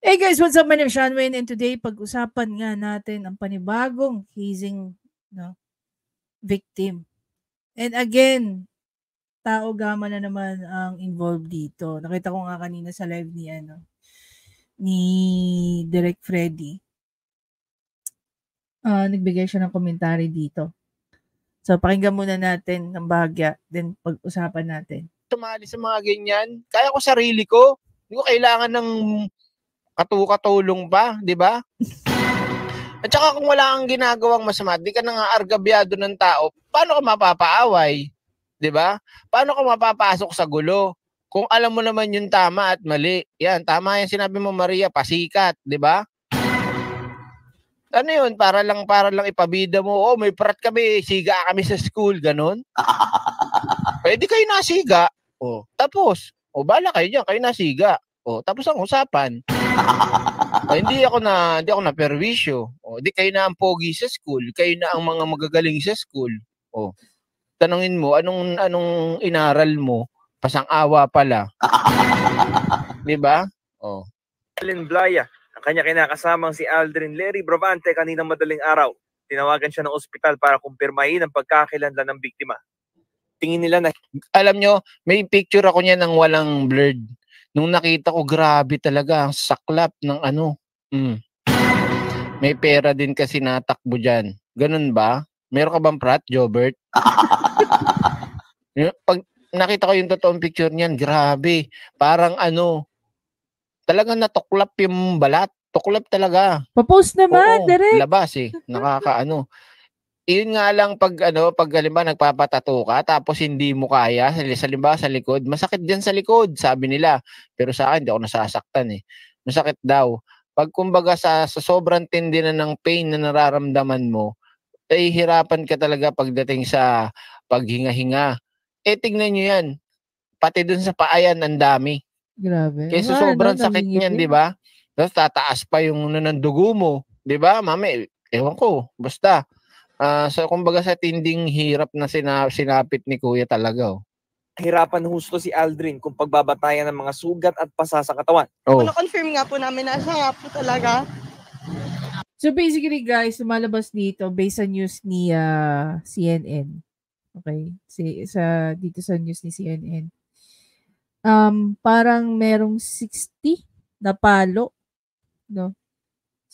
Hey guys, what's up? My name is Sean Wayne and today pag-usapan nga natin ang panibagong hazing victim. And again, tao gama na naman ang involved dito. Nakita ko nga kanina sa live ni Direk Freddy. Nagbigay siya ng komentary dito. So pakinggan muna natin ng bahagya, then pag-usapan natin. Tumali sa mga ganyan, kaya ko sarili ko. Hindi ko kailangan ng katulong pa, di ba? At saka kung wala kang ginagawang masama, di ka nang argabyado ng tao, paano ka mapapaaway? Di ba? Paano ka mapapasok sa gulo? Kung alam mo naman yung tama at mali. Yan, tama yan sinabi mo, Maria, pasikat, di ba? Ano yun? Para lang ipabida mo, oh, may prat kami, siga kami sa school, ganun. Pwede kayo nasiga. Oh, tapos, bala kayo dyan, kayo nasiga. Tapos ang usapan. Hindi ako na perwisyo. Di kayo na ang pogi sa school, kayo na ang mga magagaling sa school. Tanungin mo, anong inaral mo? Pasang-awa pala. Di ba? Allen Blaya, ang kanya kinakasamang si Aldrin Lery Bravante kaninang madaling araw. Tinawagan siya ng ospital para kumpirmahin ang pagkakakilanlan ng biktima. Tingin nila na... Alam nyo, may picture ako niya ng walang blurred. Nung nakita ko, grabe talaga, ang saklap ng May pera din kasi natakbo dyan. Ganun ba? Meron ka bang prat, Jobert? Pag nakita ko yung totoong picture niyan, grabe. Parang talagang natuklap yung balat. Tuklap talaga. Pa-post naman, Direk. Labas nakakaano. Iyon nga lang pag halimbawa nagpapatato ka tapos hindi mo kaya, halimbawa sa likod, masakit diyan sa likod, sabi nila. Pero sa akin, hindi ako nasasaktan eh. Masakit daw. Pag kumbaga sa sobrang tindi na ng pain na nararamdaman mo, ay hirapan ka talaga pagdating sa paghinga-hinga. Tignan nyo yan. Pati dun sa paayan, ang dami. Grabe. Kaya sobrang sakit niyan, di ba? Tapos tataas pa yung ng dugo mo. Di ba, mami? Ewan ko. Basta. So kumbaga sa tinding hirap na sinapit ni Kuya talaga. Hirapan husto si Aldrin kung pagbabatayan ng mga sugat at pasa sa katawan. Confirm nga po namin na siya nga po talaga. So basically guys, lumalabas dito based sa news ni CNN. Okay? Dito sa news ni CNN. Parang merong 60 na palo. No?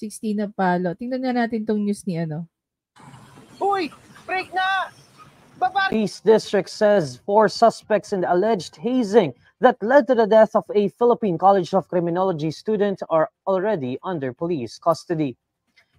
60 na palo. Tingnan nga natin tong news ni Uy! Break na! Police district says 4 suspects in the alleged hazing that led to the death of a Philippine College of Criminology student are already under police custody.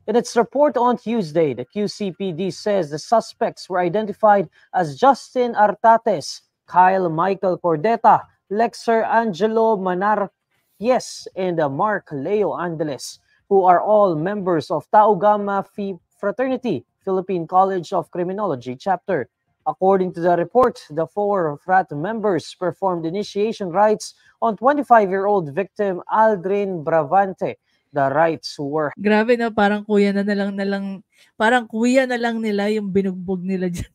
In its report on Tuesday, the QCPD says the suspects were identified as Justin Artates, Kyle Michael Cordeta, Lexer Angelo Manarpies, and Mark Leo Angeles, who are all members of Tau Gamma Phi Fraternity, Philippine College of Criminology Chapter. According to the report, the 4 frat members performed initiation rites on 25-year-old victim Aldrin Bravante. The rites were... Grabe na, parang kuya na lang nila yung binugbog nila dyan.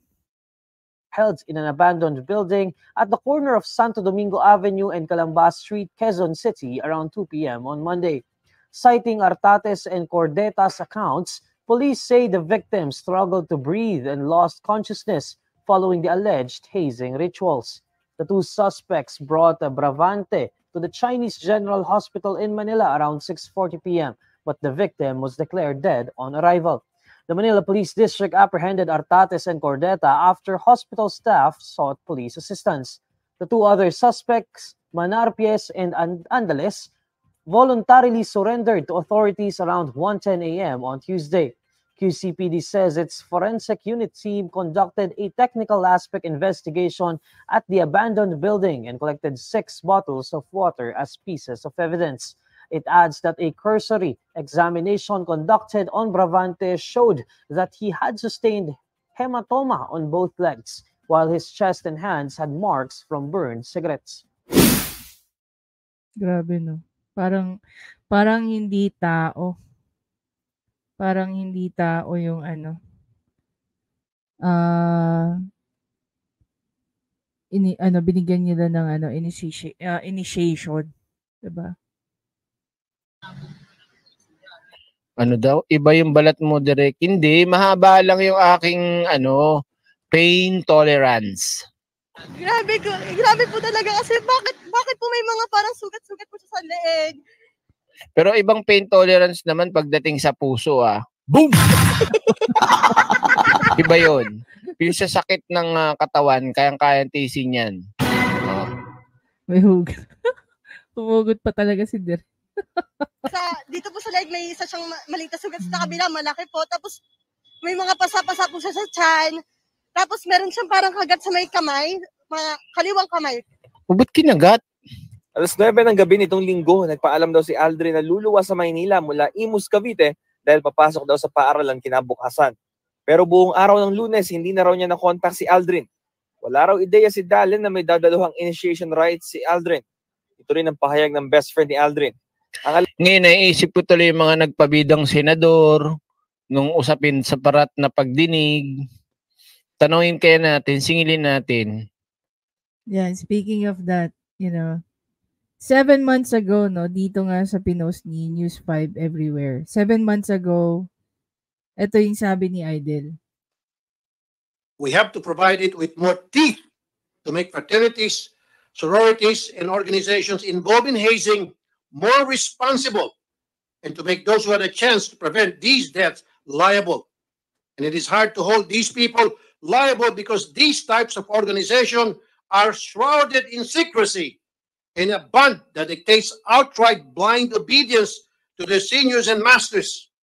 Held in an abandoned building at the corner of Santo Domingo Avenue and Calamba Street, Quezon City around 2 p.m. on Monday. Citing Artates and Cordeta's accounts, police say the victims struggled to breathe and lost consciousness following the alleged hazing rituals. The 2 suspects brought Bravante to the Chinese General Hospital in Manila around 6:40 p.m., but the victim was declared dead on arrival. The Manila Police District apprehended Artates and Cordeta after hospital staff sought police assistance. The 2 other suspects, Manarpies and Angeles, voluntarily surrendered to authorities around 1:10 a.m. on Tuesday. QCPD says its forensic unit team conducted a technical aspect investigation at the abandoned building and collected 6 bottles of water as pieces of evidence. It adds that a cursory examination conducted on Bravante showed that he had sustained hematoma on both legs, while his chest and hands had marks from burned cigarettes. Grabe no. Parang hindi tao. Parang hindi tao yung binigyan nila ng initiation, 'di ba? Ano daw? Iba yung balat mo, Direk? Hindi, mahaba lang yung aking pain tolerance. Grabe po talaga kasi bakit po may mga parang sugat-sugat po siya sa leeg? Pero ibang pain tolerance naman pagdating sa puso, Boom! Iba yun. Yung sa sakit ng katawan, kayang-kayang tiisin yan. May hugot. Humugot pa talaga si Direk. Dito po sa leeg may isa siyang maliit na sugat, sa kabila malaki po. Tapos may mga pasa-pasa po siya sa tiyan. Tapos meron siyang parang kagat sa may kamay, mga kaliwang kamay. Ba't kinagat? Alas 9 ng gabi nitong linggo, nagpaalam daw si Aldrin na luluwas sa Maynila mula Imus, Cavite dahil papasok daw sa paaralan kinabukasan. Pero buong araw ng Lunes, hindi na raw niya na-contact si Aldrin. Wala raw ideya si Dalen na may dadaluhang initiation rights si Aldrin. Ito rin ang pahayag ng best friend ni Aldrin. Ngayon, naiisip ko tuloy yung mga nagpabidang senador nung usapin sa parat na pagdinig. Tanungin kaya natin, singilin natin. Yeah, speaking of that, 7 months ago, dito nga sa pinost ni News 5 everywhere. 7 months ago, ito yung sabi ni Idol. We have to provide it with more teeth to make fraternities, sororities, and organizations involved in hazing more responsible and to make those who had a chance to prevent these deaths liable. And it is hard to hold these people liable because these types of organizations are shrouded in secrecy in a bond that dictates outright blind obedience to their seniors and masters.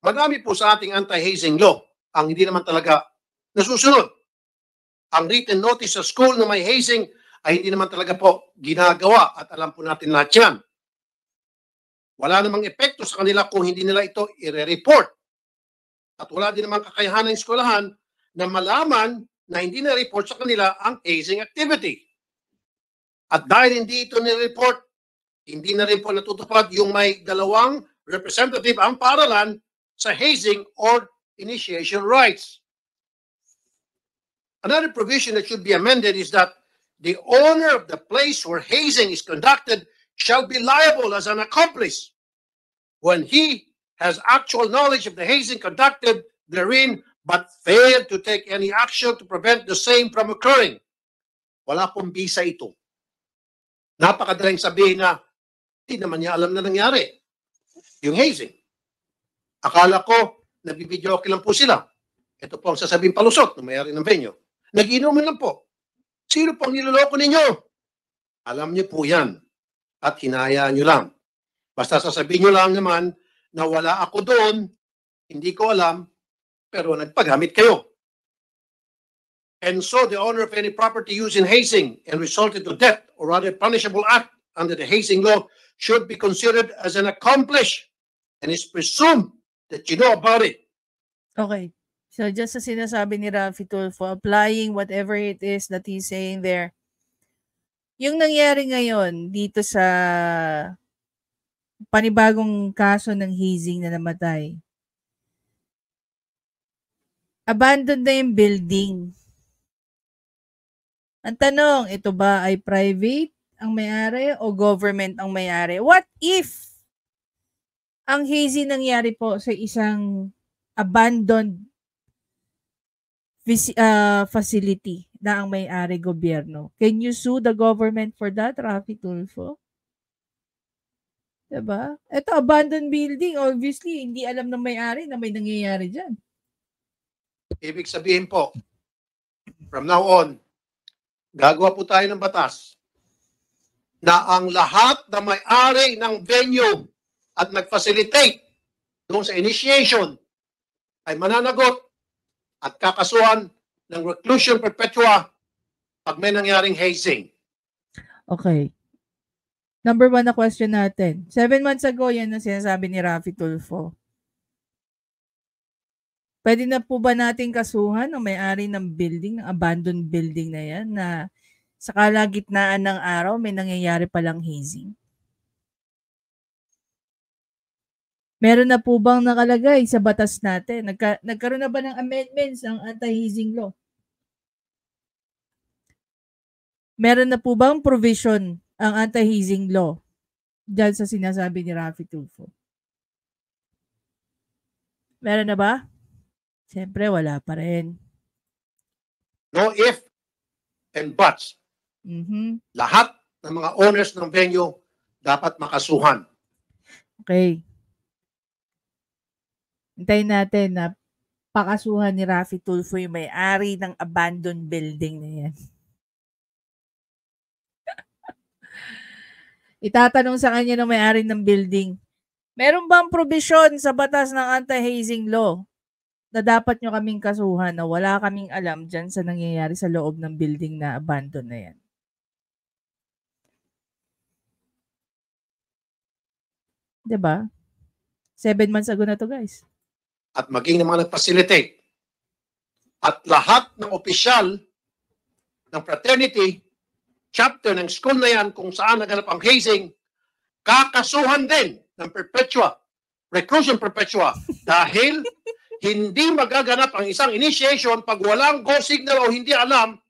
Madami po sa ating anti-hazing law ang hindi naman talaga nasusunod. Ang written notice sa school na may hazing ay hindi naman talaga po ginagawa at alam po natin lahat yan. Wala namang epekto sa kanila kung hindi nila ito i-report. At wala din namang kakayahan ng eskwelahan na malaman na hindi na-report sa kanila ang hazing activity. At dahil hindi ito ni-report, hindi na rin po natutupad yung may dalawang representative ang paaralan sa hazing or initiation rights. Another provision that should be amended is that the owner of the place where hazing is conducted shall be liable as an accomplice when he has actual knowledge of the hazing conducted therein but failed to take any action to prevent the same from occurring. Wala pong bisa ito. Napakadaling sabihin na hindi naman niya alam na nangyari yung hazing. Akala ko nabibidyo okay lang po sila. Ito po ang sasabing palusot ng may-ari ng venue. Nag-inuman lang po. Sino pong niloloko ninyo? Alam niyo po yan. At hinayaan niyo lang. Basta sasabihin niyo lang naman na wala ako doon, hindi ko alam, pero nagpagamit kayo. And so the owner of any property used in hazing and resulted to death or other punishable act under the hazing law should be considered as an accomplice and is presumed that you know about it. Okay. So just sa sinasabi ni Rafi Tulfo, applying whatever it is that he's saying there, yung nangyari ngayon dito sa panibagong kaso ng hazing na namatay, abandoned na yung building. Ang tanong, ito ba ay private ang may-ari o government ang may-ari? What if ang hazing nangyari po sa isang abandoned facility na ang may-ari gobyerno? Can you sue the government for that, Rafi Tulfo? Diba? Ito, abandoned building. Obviously, hindi alam ng may-ari na may nangyayari dyan. Ibig sabihin po, from now on, gagawa po tayo ng batas na ang lahat na may-ari ng venue at nag-facilitate doon sa initiation ay mananagot at kakasuhan ng reclusion perpetua pag may nangyaring hazing. Okay. Number 1 na question natin. 7 months ago, yan ang sinasabi ni Rafi Tulfo. Pwede na po ba natin kasuhan ang may-ari ng building, ng abandoned building na yan, na sa kalagitnaan ng araw may nangyayari palang hazing? Meron na po bang nakalagay sa batas natin? Nagkaroon na ba ng amendments ang anti-hazing law? Meron na po bang provision ang anti-hazing law Diyan sa sinasabi ni Raffy Tulfo. Meron na ba? Siyempre, wala pa rin. No if and buts. Mhm. Lahat ng mga owners ng venue dapat makasuhan. Okay. Hintayin natin na pakasuhan ni Raffy Tulfo yung may-ari ng abandoned building na yan. Itatanong sa kanya ng may-ari ng building, meron bang probisyon sa batas ng anti-hazing law na dapat nyo kaming kasuhan na wala kaming alam dyan sa nangyayari sa loob ng building na abandoned na yan? Diba? 7 months ago na to, guys. At maging ng mga nag-facilitate. At lahat ng opisyal ng fraternity, chapter ng school na yan kung saan naganap ang hazing, kakasuhan din ng perpetua, reclusion perpetua, dahil hindi magaganap ang isang initiation pag walang go signal o hindi alam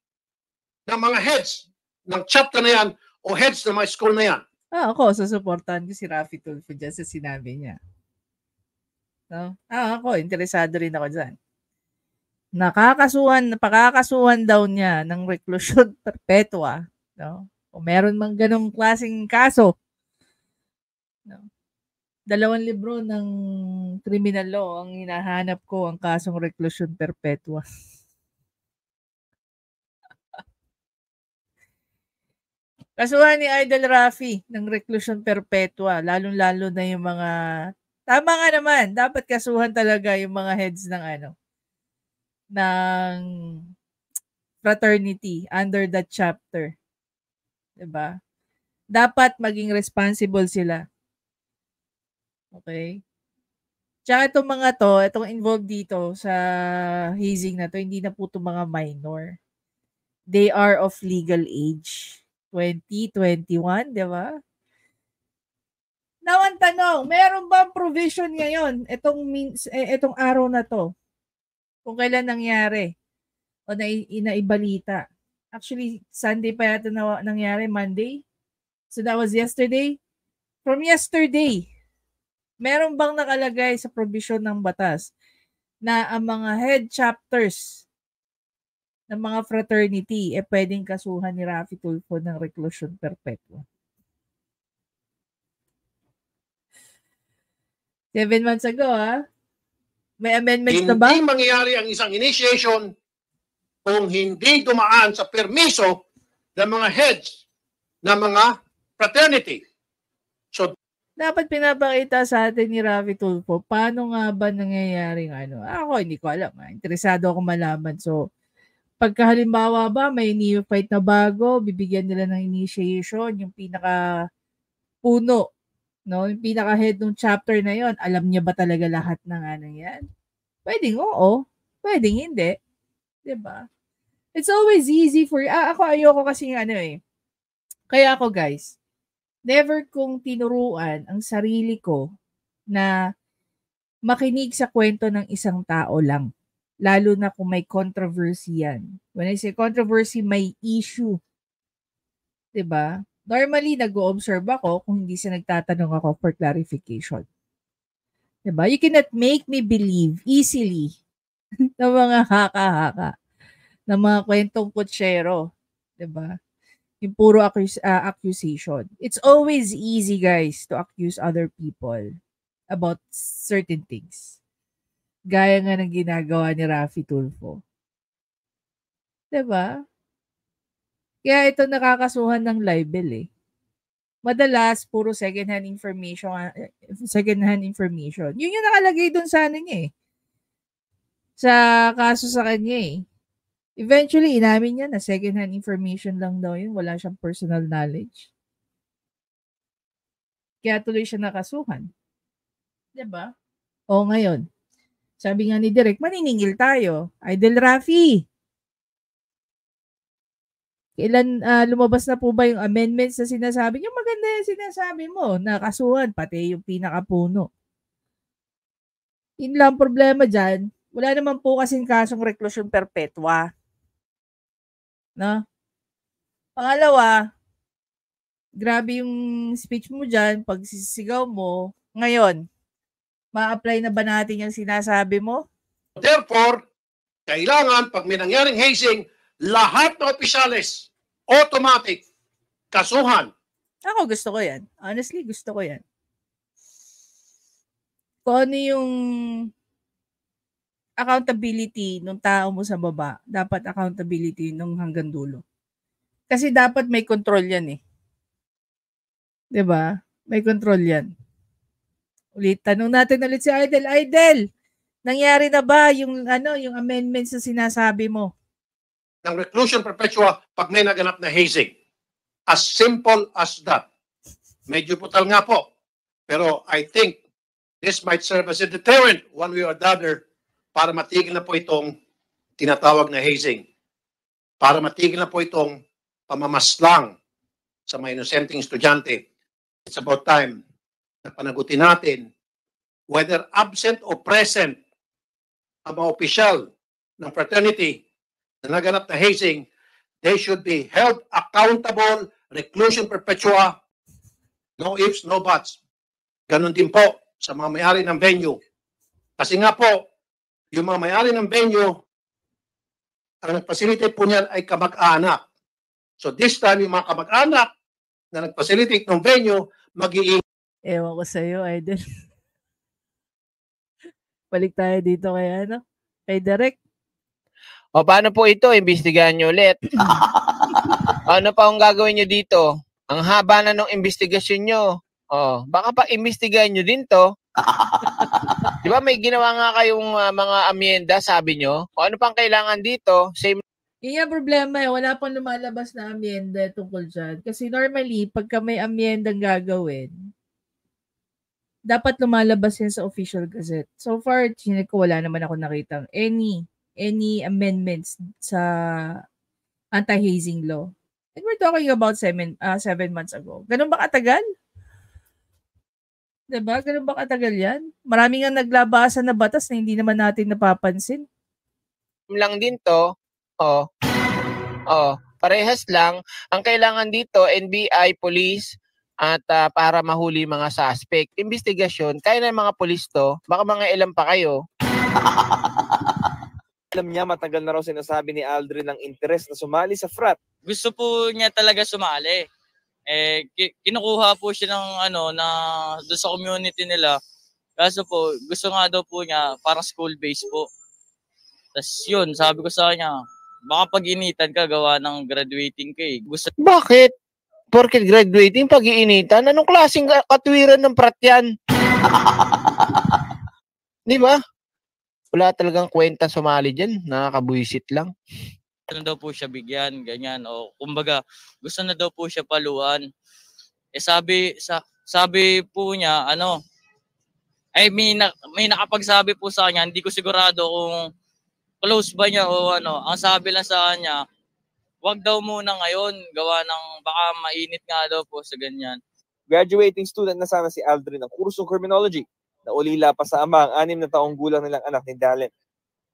ng mga heads ng chapter na yan o heads ng mga school na yan. Ako, susuportahan ko si Raffy Tulfo dyan sa sinabi niya. No? Ako, interesado rin ako dyan. Pakakasuhan daw niya ng reclusion perpetua. No? O meron mang ganong klaseng kaso. No? 2 libro ng criminal law ang hinahanap ko, ang kasong reclusion perpetua. Kasuhan ni Idol Raffy ng reclusion perpetua, lalong-lalo na yung mga, tama nga naman, dapat kasuhan talaga yung mga heads ng ng fraternity under that chapter. Diba? Dapat maging responsible sila. Okay? Tsaka itong mga to, itong involved dito sa hazing na to, hindi na po itong mga minor. They are of legal age. 20, 21, di ba? Now, ang tanong, meron bang provision ngayon itong araw na to? Kung kailan nangyari o inaibalita. Actually, Sunday pa yata nangyari, Monday. So that was yesterday. From yesterday, meron bang nakalagay sa provision ng batas na ang mga head chapters ng mga fraternity pwedeng kasuhan ni Raffy Tulfo ng reclusion perpetua? 7 months ago, may amendments na ba? Hindi mangyayari ang isang initiation kung hindi dumaan sa permiso ng mga heads ng mga fraternity. So, dapat pinapakita sa atin ni Raffy Tulfo, paano nga ba nangyayaring Ako, hindi ko alam. Interesado ako malaman. So, pagka halimbawa ba may neophyte na bago, bibigyan nila ng initiation, yung pinaka puno, no? Yung pinaka head ng chapter na yon, alam niya ba talaga lahat ng yan? Pwedeng oo, pwedeng hindi. 'Di ba? It's always easy for ako ayoko kasi Kaya ako, guys, never kong tinuruan ang sarili ko na makinig sa kwento ng isang tao lang. Lalo na kung may controversy yan. When I say controversy, may issue. 'Di ba? Normally, nag-o-observe ako kung hindi siya nagtatanong ako for clarification. 'Di ba? You cannot make me believe easily ng mga haka-haka, ng mga kwentong kutsero. 'Di ba? Yung puro accusation. It's always easy, guys, to accuse other people about certain things. Gaya nga ng ginagawa ni Raffy Tulfo. 'Di ba? Kaya ito nakakasuhan ng libel Madalas, puro second-hand information. Yun yung nakalagay dun sa niya sa kaso sa kanya Eventually, inamin niya na second-hand information lang daw yun. Wala siyang personal knowledge. Kaya tuloy siya nakasuhan. 'Di ba? O ngayon, sabi nga ni Direk, maniningil tayo. Idol Raffy, kailan lumabas na po ba yung amendments na sinasabi? Yung maganda yung sinasabi mo, nakasuhan, pati yung pinakapuno. Yun lang problema dyan. Wala naman po kasing kasong reclusion perpetua. No? Pangalawa, grabe yung speech mo dyan, pag sisigaw mo. Ngayon, ma-apply na ba natin yung sinasabi mo? Therefore, kailangan pag may nangyaring hazing, lahat ng opisyales, automatic, kasuhan. Ako gusto ko yan. Honestly, gusto ko yan. Kung ano yung accountability ng tao mo sa baba, dapat accountability nung hanggang dulo. Kasi dapat may control yan eh. 'Di ba? May control yan. Ulit, tanong natin ulit si Idol. Idol, nangyari na ba yung yung amendments na sinasabi mo? Ng reclusion perpetua pag may naganap na hazing. As simple as that. Medyo putal nga po. Pero I think this might serve as a deterrent one way or the other para matigil na po itong tinatawag na hazing. Para matigil na po itong pamamaslang sa mga inosenteng estudyante. It's about time na panagutin natin whether absent o present ang mga opisyal ng fraternity na naganap na hazing, they should be held accountable, reclusion perpetua, no ifs, no buts. Ganon din po sa mga may-ari ng venue. Kasi nga po, yung mga may-ari ng venue, ang nag-facilitate po niyan ay kamag-anak. So this time, yung mga kamag-anak na nag-facilitate ng venue, mag-iing. Ewan ko sa'yo, Idol. Balik tayo dito kay Derek. O paano po ito? Imbestigahan nyo ulit. Ano pa ang gagawin nyo dito? Ang haba na ng investigasyon nyo. O, baka pa imbestigahan nyo din to. Di ba may ginawa nga kayong mga amyenda, sabi nyo? O ano pang kailangan dito? Same. Yung problema wala pang lumalabas na amyenda tungkol dyan. Kasi normally, pagka may amyendang gagawin, dapat lumalabas yan sa official gazette. So far, chinek ko, wala naman ako nakitang any amendments sa anti-hazing law. And we're talking about 7 months ago. Ganun ba katagal? Diba? Ganun ba katagal yan? Maraming nga naglabasan na batas na hindi naman natin napapansin. Lang din to. Parehas lang. Ang kailangan dito, NBI, police, at para mahuli mga suspect. Investigasyon, kaya na mga polis to. Baka mga ilan pa kayo. Alam niya matagal na raw sinasabi ni Aldrin ng interes na sumali sa frat. Gusto po niya talaga sumali. Kinukuha po siya ng doon sa community nila. Kaso po, gusto nga daw po niya parang school-based po. Tapos yun, sabi ko sa kanya, baka pag-initan ka gawa ng graduating ka eh. Bakit? Porket graduating, pag-iinitan? Anong klaseng katwiran ng frat yan? Di ba? Wala talagang kwenta sumali dyan. Nakakabuisit lang. Gusto na daw po siya bigyan, ganyan. O kumbaga, gusto na daw po siya paluan. Sabi po niya, may nakapagsabi po sa kanya, hindi ko sigurado kung close ba niya o Ang sabi lang sa kanya, wag daw muna ngayon, gawa ng baka mainit nga daw po sa ganyan. Graduating student na sana si Aldrin ng kursong criminology. Naulila pa sa ama ang 6 na taong gulang nilang anak ni Dalen.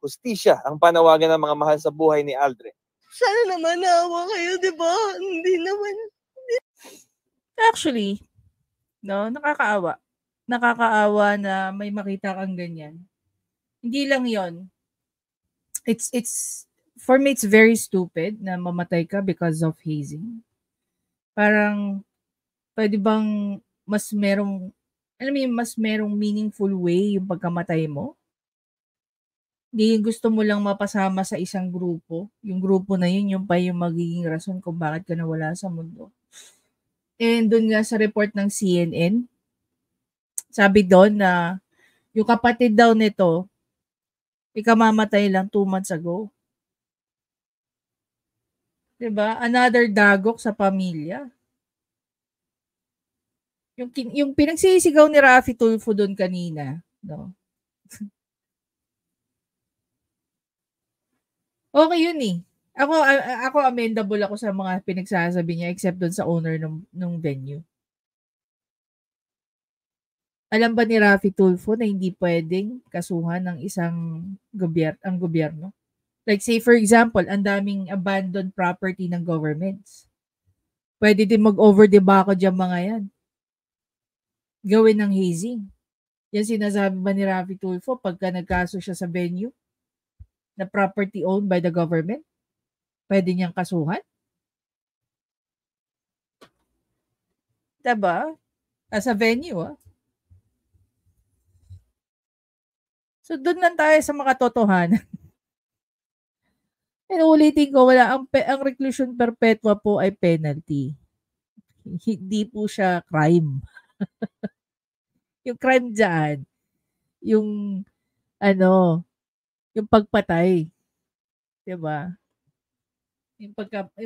Hustisya ang panawagan ng mga mahal sa buhay ni Aldrin. Sana naman naawa kayo, di ba? Hindi naman. Actually, nakakaawa. Nakakaawa na may makita kang ganyan. Hindi lang yon. For me, it's very stupid na mamatay ka because of hazing. Parang, pwede bang mas merong meaningful way yung pagkamatay mo? Hindi gusto mo lang mapasama sa isang grupo. Yung grupo na yun, yung pa yung magiging rason kung bakit ka nawala sa mundo. And dun nga sa report ng CNN, sabi doon na yung kapatid daw nito, ikamamatay lang 2 months ago. Diba? Another dagok sa pamilya. Yung pinagsisigaw ni Raffy Tulfo doon kanina, no? Okay yun eh. Ako amendable ako sa mga pinagsasabi niya except doon sa owner ng venue. Alam ba ni Raffy Tulfo na hindi pwedeng kasuhan ng isang gobyerno? Like say for example, ang daming abandoned property ng governments. Pwede din mag-over-debako dyan mga yan. Gawin ng hazing. Yan sinasabi ba ni Raffy Tulfo pagka nagkaso siya sa venue na property owned by the government? Pwede niyang kasuhan? Diba? As a venue, So, doon lang tayo sa makatotohanan. Ulitin ko, ang reclusion perpetua po ay penalty. Hindi po siya crime. Yung crime dyan, yung yung pagpatay. Diba? Yung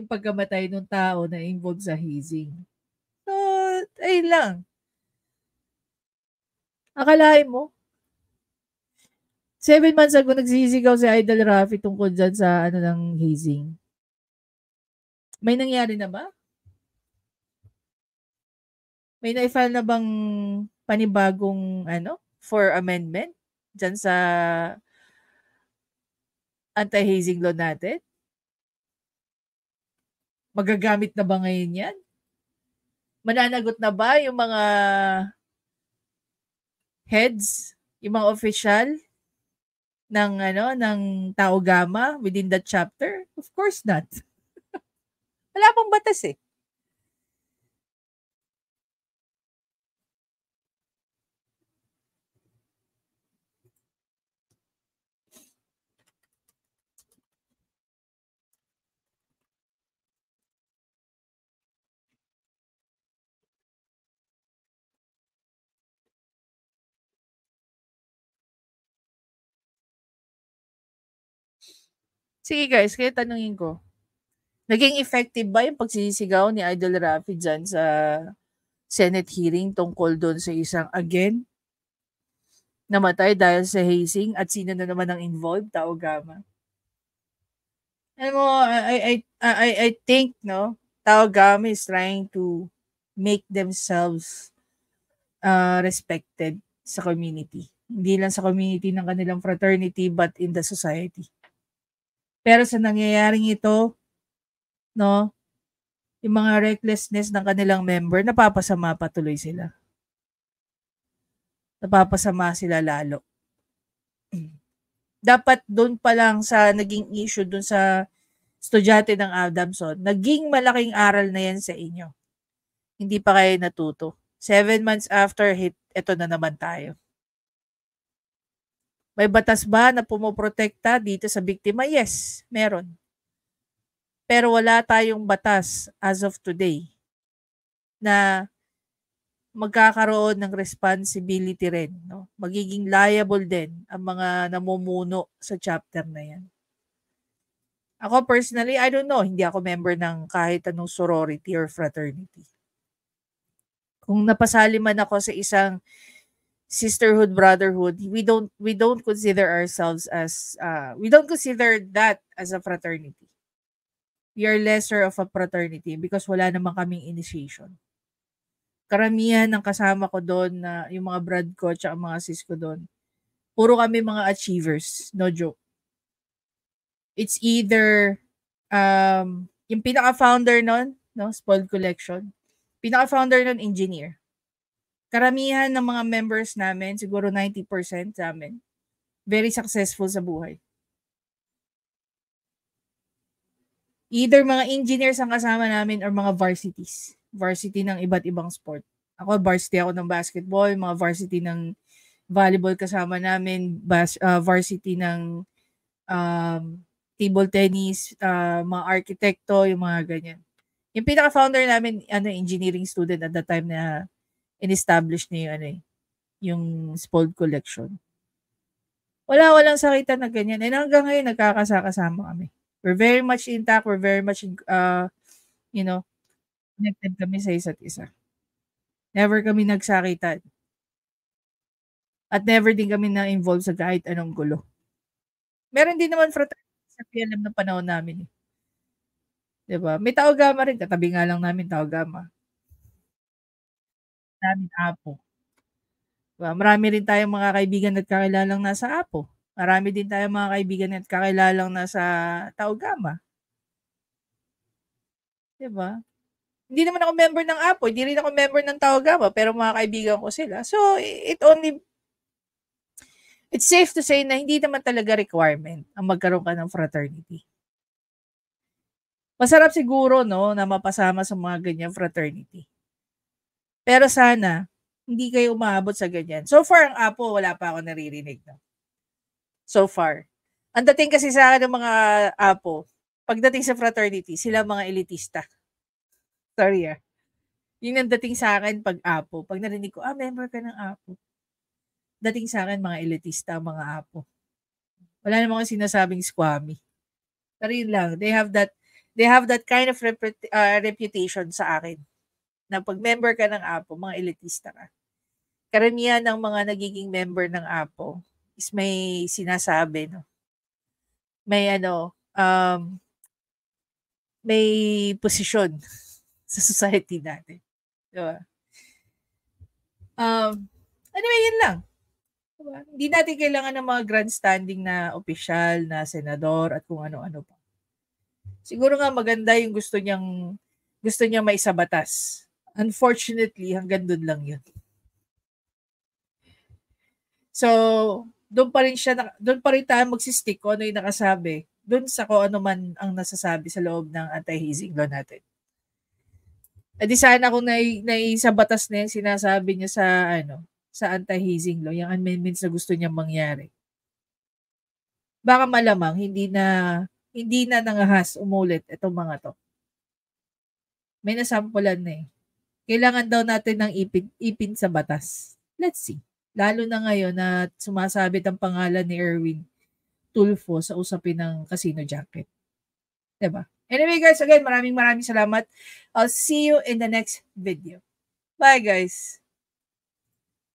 pagkamatay ng tao na involved sa hazing. So, ayun lang. Akalain mo, 7 months ago, nagsisigaw si Idol Raffy tungkol dyan sa ng hazing. May nangyari na ba? May na-file na bang panibagong for amendment dyan sa anti-hazing law natin? Magagamit na ba ngayon yan? Mananagot na ba yung mga heads, yung mga official ng Tao Gama within that chapter? Of course not. Wala pang batas eh. Sige guys, kaya tanungin ko. Naging effective ba yung pagsisigaw ni Idol Raffy dyan sa Senate hearing tungkol doon sa isang namatay dahil sa hazing at sino na naman ang involved? Tao Gama. Alam mo, I think, Tao Gama is trying to make themselves respected sa community. Hindi lang sa community ng kanilang fraternity but in the society. Pero sa nangyayaring ito, yung mga recklessness ng kanilang member, napapasama patuloy sila. Napapasama sila lalo. Dapat doon pa lang sa naging issue doon sa estudyante ng Adamson, naging malaking aral na yan sa inyo. Hindi pa kayo natuto. 7 months after hit, ito na naman tayo. May batas ba na pumoprotekta dito sa biktima? Yes, meron. Pero wala tayong batas as of today na magkakaroon ng responsibility rin. Magiging liable din ang mga namumuno sa chapter na yan. Ako personally, I don't know. Hindi ako member ng kahit anong sorority or fraternity. Kung napasali man ako sa isang sisterhood, brotherhood, we don't consider ourselves as we don't consider that as a fraternity. We are lesser of a fraternity because wala namang kaming initiation. Karamihan ng kasama ko doon na yung mga brad ko at mga sis ko doon, puro kami mga achievers, no joke. It's either yung pinaka-founder nun, Spoiled Collection, pinaka-founder nun, engineer. Karamihan ng mga members namin, siguro 90% sa amin, very successful sa buhay. Either mga engineers ang kasama namin or mga varsities. Varsity ng iba't ibang sport. Ako, varsity ako ng basketball, mga varsity ng volleyball kasama namin, varsity ng table tennis, mga arkitekto, yung mga ganyan. Yung pinaka-founder namin, engineering student at the time na in-establish niya yung Spoiled Collection. Walang sakitan na ganyan. And hanggang ngayon, nagkakasama kami. We're very much intact. We're very much, connected kami sa isa't isa. Never kami nagsakitan. At never din kami na-involve sa kahit anong gulo. Meron din naman fraternity sa PLM ng panahon namin. Diba? May Tao Gama rin. Katabi nga lang namin Tao Gama. Namin Apo. Diba? Marami rin tayong mga kaibigan at kakilalang nasa Apo. Marami din tayong mga kaibigan at kakilalang nasa Tao Gama. Diba? Hindi naman ako member ng APO, hindi rin ako member ng Tau Gamma, pero mga kaibigan ko sila. So, it's safe to say na hindi naman talaga requirement ang magkaroon ka ng fraternity. Masarap siguro, no, na mapasama sa mga ganyang fraternity. Pero sana, hindi kayo umabot sa ganyan. So far, ang APO, wala pa ako naririnig. No? So far. Ang dating kasi sa akin ng mga APO, pagdating sa fraternity, sila mga elitista. Sorry Yun ang dating sa akin pag APO. Pag narinig ko, member ka ng APO. Dating sa akin, mga elitista, mga APO. Wala namang sinasabing squammy. Pero yun lang, they have that kind of reputation sa akin. Na pag member ka ng APO, mga elitista ka. Karamihan ng mga nagiging member ng APO is may sinasabi, no? May may posisyon sa society natin. Diba? Anyway, yun lang. Diba? Hindi natin kailangan ng mga grandstanding na opisyal, na senador, at kung ano-ano pa. Siguro nga maganda yung gusto niyang maisabatas. Unfortunately, hanggang doon lang yun. So, doon pa rin tayo magsistick kung ano yung nakasabi. Doon sa kung ano man ang nasasabi sa loob ng anti-hazing law natin. Di sana kung naisabatas na yung sinasabi niya sa anti-hazing law, yung amendments na gusto niyang mangyari. Baka malamang hindi na nangahas umulit itong mga to. May nasampulan na Kailangan daw natin ng ipin sa batas. Let's see. Lalo na ngayon na sumasabit ang pangalan ni Erwin Tulfo sa usapin ng casino junket. Diba? Anyway guys, again, maraming salamat. I'll see you in the next video. Bye guys!